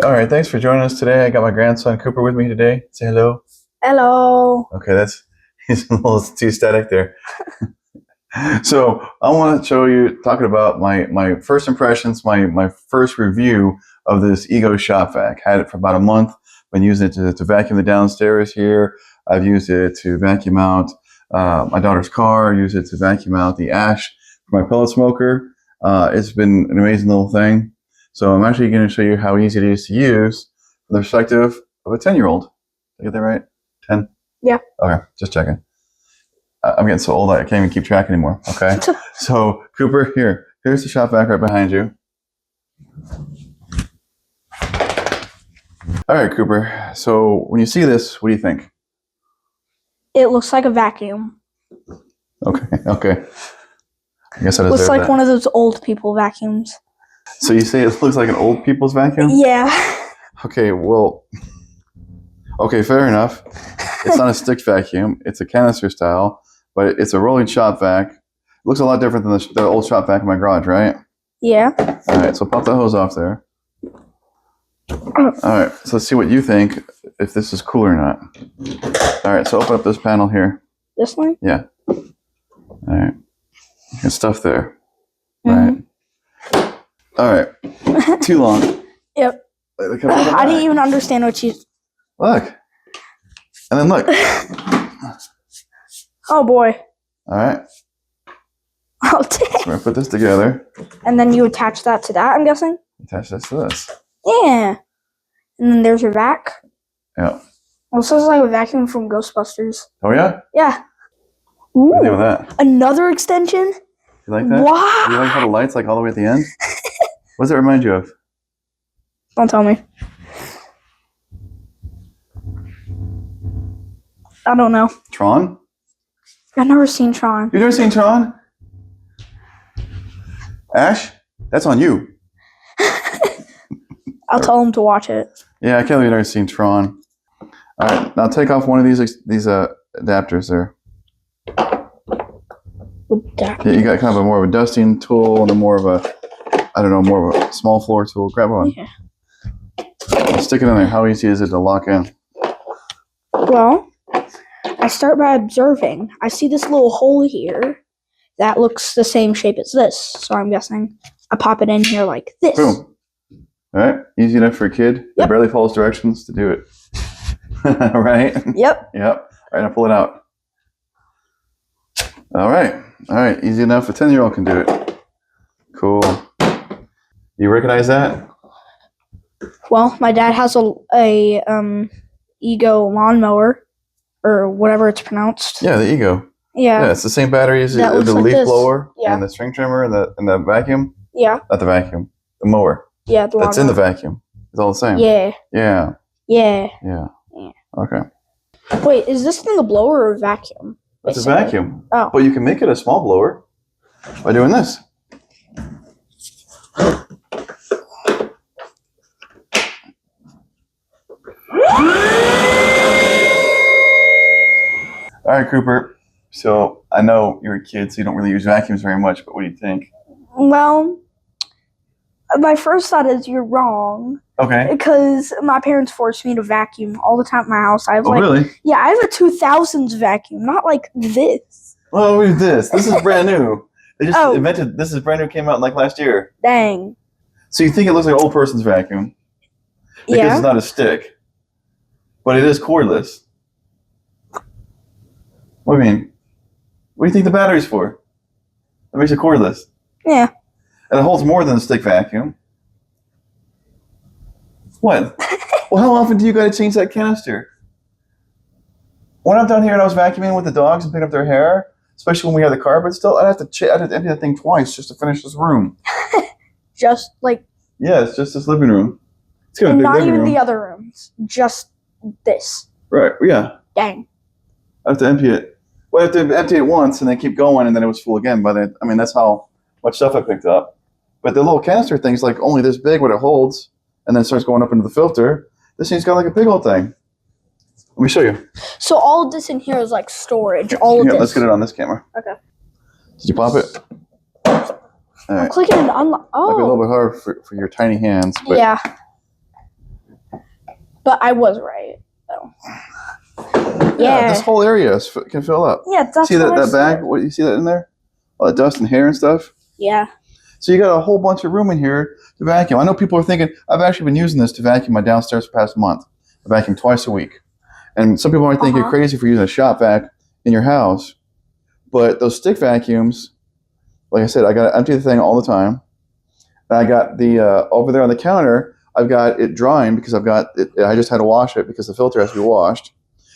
All right, thanks for joining us today. I got my grandson Cooper with me today. Say hello. Hello. Okay, he's a little too static there. So I want to show you, talking about my first impressions, my first review of this Ego shop vac. Had it for about a month. Been using it to vacuum the downstairs here. I've used it to vacuum out my daughter's car. Used it to vacuum out the ash for my pellet smoker. It's been an amazing little thing. So I'm actually going to show you how easy it is to use from the perspective of a 10-year-old. Did I get that right? 10? Yeah. Okay, just checking. I'm getting so old I can't even keep track anymore. Okay. So Cooper, here's the shop vac right behind you. All right, Cooper. So when you see this, what do you think? It looks like a vacuum. Okay. I guess I deserve looks like that. one of those old people vacuums. So you say it looks like an old people's vacuum? Yeah. Okay, well, okay, fair enough. It's not a stick vacuum. It's a canister style, but it's a rolling shop vac. It looks a lot different than the old shop vac in my garage, right? Yeah. All right, so pop the hose off there. All right, so let's see what you think, if this is cool or not. All right, so open up this panel here. This one? Yeah. All right. Good stuff there. Right. All right. Too long. Yep. I didn't even understand what you... Look. And then look. Oh, boy. All right. Oh, So we're going to put this together. And then you attach that to that, I'm guessing? Attach this to this. Yeah. And then there's your vac. Yeah. Well, this is like a vacuum from Ghostbusters. Oh, yeah? Yeah. What do you Ooh. think of that? Another extension? You like that? Wow. Do you like how the light's like all the way at the end? What does it remind you of? Don't tell me. I don't know. Tron? I've never seen Tron. You've never seen Tron? Ash? That's on you. I'll tell him to watch it. Yeah, I can't believe you've never seen Tron. All right, now take off one of these adapters there. Yeah, you got kind of more of a dusting tool and more of a small floor tool. Grab one. Yeah. Stick it in there. How easy is it to lock in? Well, I start by observing. I see this little hole here that looks the same shape as this, so I'm guessing I pop it in here like this. Boom. All right, easy enough for a kid that Yep. barely follows directions to do it. Right? Yep. Yep. All right, now pull it out. All right, easy enough. A 10-year-old can do it. Cool. You recognize that? Well, my dad has a Ego lawnmower, or whatever it's pronounced. Yeah, the Ego. Yeah. Yeah, it's the same battery as the That looks like leaf this. blower Yeah. and the string trimmer and the vacuum. Yeah. Not the vacuum. The mower. Yeah. The That's in the lawnmower. vacuum. It's all the same. Yeah. Yeah. Yeah. Yeah. Yeah. Okay. Wait, is this thing a blower or a vacuum? That's a Basically. vacuum. Oh. But you can make it a small blower by doing this. All right, Cooper. So I know you're a kid, so you don't really use vacuums very much, but what do you think? Well, my first thought is you're wrong. Okay. Because my parents forced me to vacuum all the time at my house. I have Really? Yeah, I have a 2000s vacuum, not like this. Well, what is this? This is brand new. They just Oh. invented, this is brand new, came out like last year. Dang. So you think it looks like an old person's vacuum because Yeah. it's not a stick, but it is cordless. What do you mean? What do you think the battery's for? That makes it cordless. Yeah. And it holds more than a stick vacuum. What? Well, how often do you got to change that canister? When I'm down here and I was vacuuming with the dogs and picking up their hair, especially when we had the carpet still, I'd have to empty that thing twice just to finish this room. Just like, Yeah, it's just this living room. It's got a and big not living even room. the other rooms. Just this. Right, yeah. Dang. I have to empty it. Well, I have to empty it once and then keep going, and then it was full again. That's how much stuff I picked up. But the little canister thing's like only this big what it holds, and then it starts going up into the filter. This thing's got like a big old thing. Let me show you. So all of this in here is like storage. All of Here, this. let's get it on this camera. Okay. Did you pop it? All I'm right. clicking and unlock. Might be a little Oh. bit hard for your tiny hands, but Yeah. But I was right, though. Yeah, this whole area can fill up. Yeah, that's see what that bag? What you see that in there? All the dust and hair and stuff. Yeah. So you got a whole bunch of room in here to vacuum. I know people are thinking, I've actually been using this to vacuum my downstairs for the past month. I vacuum twice a week. And some people might think you're crazy for using a shop vac in your house. But those stick vacuums, like I said, I got to empty the thing all the time. And I got the, over there on the counter, I've got it drying because I've got it, I just had to wash it because the filter has to be washed.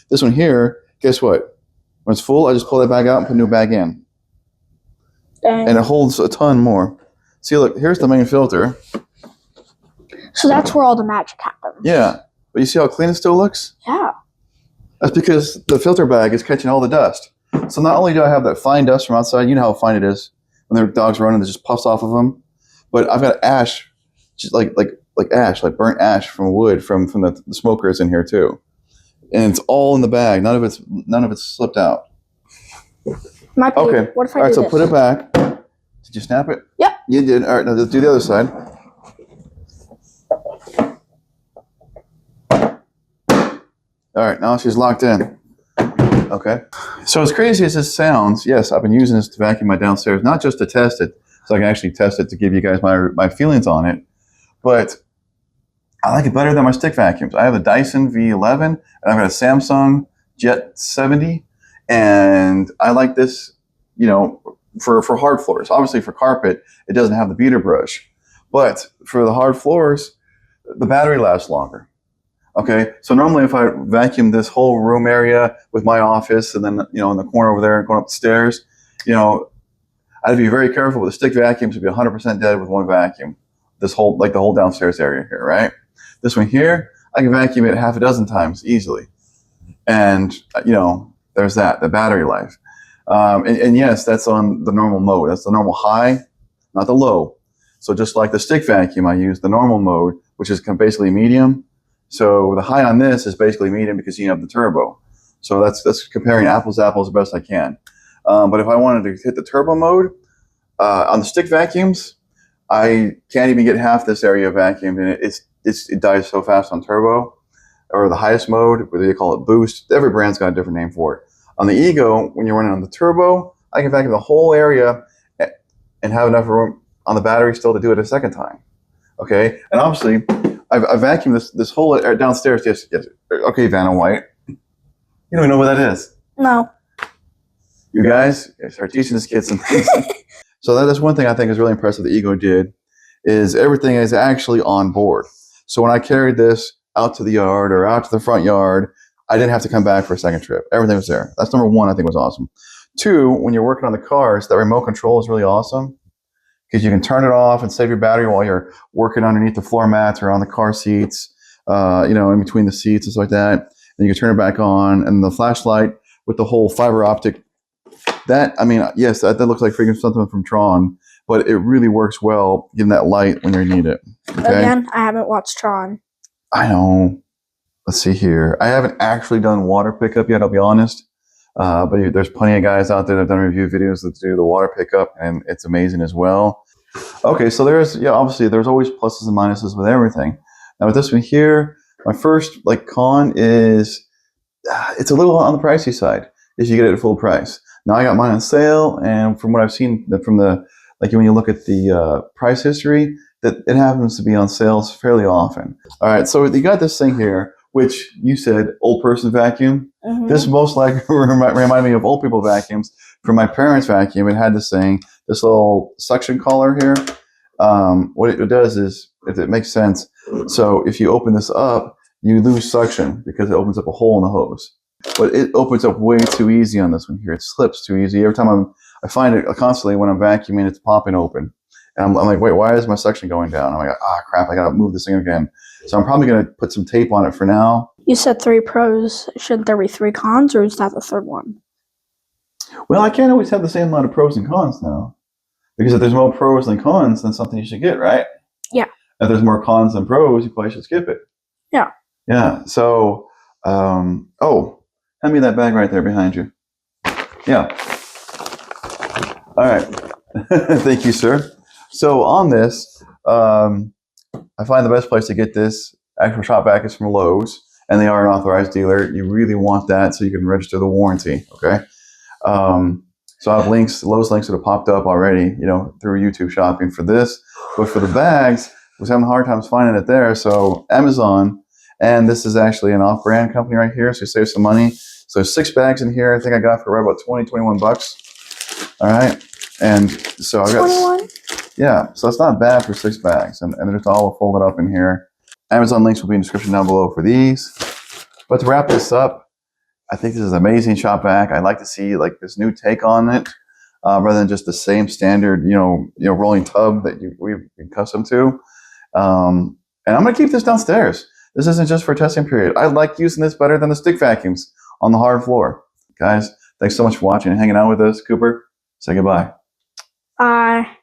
This one here, guess what? When it's full, I just pull that bag out and put a new bag in. Dang. And it holds a ton more. See, look, here's the main filter. So that's where all the magic happens. Yeah. But you see how clean it still looks? Yeah. That's because the filter bag is catching all the dust. So not only do I have that fine dust from outside, you know how fine it is when their dogs running, it just puffs off of them. But I've got ash, just like ash, like burnt ash from wood from the smokers in here too. And it's all in the bag. None of it's slipped out. Okay. What if I all right, do so this? put it back. Did you snap it? Yep. You did. All right, now let's do the other side. All right, now she's locked in. Okay. So as crazy as this sounds, yes, I've been using this to vacuum my downstairs, not just to test it, so I can actually test it to give you guys my feelings on it, but I like it better than my stick vacuums. I have a Dyson V11, and I've got a Samsung Jet 70, and I like this, you know, for hard floors. Obviously for carpet, it doesn't have the beater brush, but for the hard floors, the battery lasts longer. Okay, so normally if I vacuum this whole room area with my office and then, you know, in the corner over there and going up the stairs, you know, I'd be very careful with the stick vacuums to be 100% dead with one vacuum. This whole, like the whole downstairs area here, right? This one here, I can vacuum it half a dozen times easily. And, you know, there's that, the battery life. And yes, that's on the normal mode. That's the normal high, not the low. So just like the stick vacuum, I use the normal mode, which is basically medium. So the high on this is basically medium because you have the turbo. So that's comparing apples to apples the best I can. But if I wanted to hit the turbo mode, on the stick vacuums, I can't even get half this area vacuumed, and it dies so fast on turbo. Or the highest mode, whether they call it boost. Every brand's got a different name for it. On the Ego, when you're running on the turbo, I can vacuum the whole area and have enough room on the battery still to do it a second time. Okay, and obviously, I vacuumed this whole downstairs. Yes. Okay, Vanna White. You don't even know what that is. No. You guys start teaching this kid some things. So that's one thing I think is really impressive the Ego did, is everything is actually on board. So when I carried this out to the yard or out to the front yard, I didn't have to come back for a second trip. Everything was there. That's number one I think was awesome. Two, when you're working on the cars, that remote control is really awesome because you can turn it off and save your battery while you're working underneath the floor mats or on the car seats, you know, in between the seats and stuff like that. And you can turn it back on. And the flashlight with the whole fiber optic, that, I mean, yes, that looks like freaking something from Tron, but it really works well getting that light when you need it. Okay? Again, I haven't watched Tron. I know. Let's see here. I haven't actually done water pickup yet, I'll be honest. But there's plenty of guys out there that have done review videos that do the water pickup, and it's amazing as well. Okay, so obviously there's always pluses and minuses with everything. Now with this one here, my first con is it's a little on the pricey side if you get it at full price. Now I got mine on sale, and from what I've seen from when you look at the price history, that it happens to be on sales fairly often. All right, so you got this thing here, which you said old person vacuum. Mm-hmm. This most likely reminded me of old people vacuums. From my parents' vacuum, it had this little suction collar here. What it does is, if it makes sense, so if you open this up, you lose suction because it opens up a hole in the hose. But it opens up way too easy on this one here. It slips too easy. Every time I find it constantly when I'm vacuuming, it's popping open. And I'm like, wait, why is my suction going down? I'm like, crap, I got to move this thing again. So I'm probably going to put some tape on it for now. You said 3 pros. Shouldn't there be 3 cons, or is that the third one? Well, I can't always have the same amount of pros and cons now. Because if there's more pros than cons, then something you should get, right? Yeah. If there's more cons than pros, you probably should skip it. Yeah. Yeah. So, hand me that bag right there behind you. Yeah. All right. Thank you, sir. So on this, I find the best place to get this actual shop vac is from Lowe's. and they are an authorized dealer. You really want that so you can register the warranty. Okay. So I have links, Lowe's links that have popped up already, through YouTube shopping for this. But for the bags, I was having a hard time finding it there. So Amazon, and this is actually an off-brand company right here, so you save some money. So 6 bags in here. I think I got for right about 21 bucks. All right. And so I got 21. Yeah, so it's not bad for 6 bags, and they're just all folded up in here. Amazon links will be in the description down below for these. But to wrap this up, I think this is an amazing shop vac. I'd like to see like this new take on it, rather than just the same standard, rolling tub that we've been accustomed to. And I'm gonna keep this downstairs. This isn't just for testing period. I like using this better than the stick vacuums on the hard floor. Guys, thanks so much for watching and hanging out with us. Cooper, say goodbye. Bye.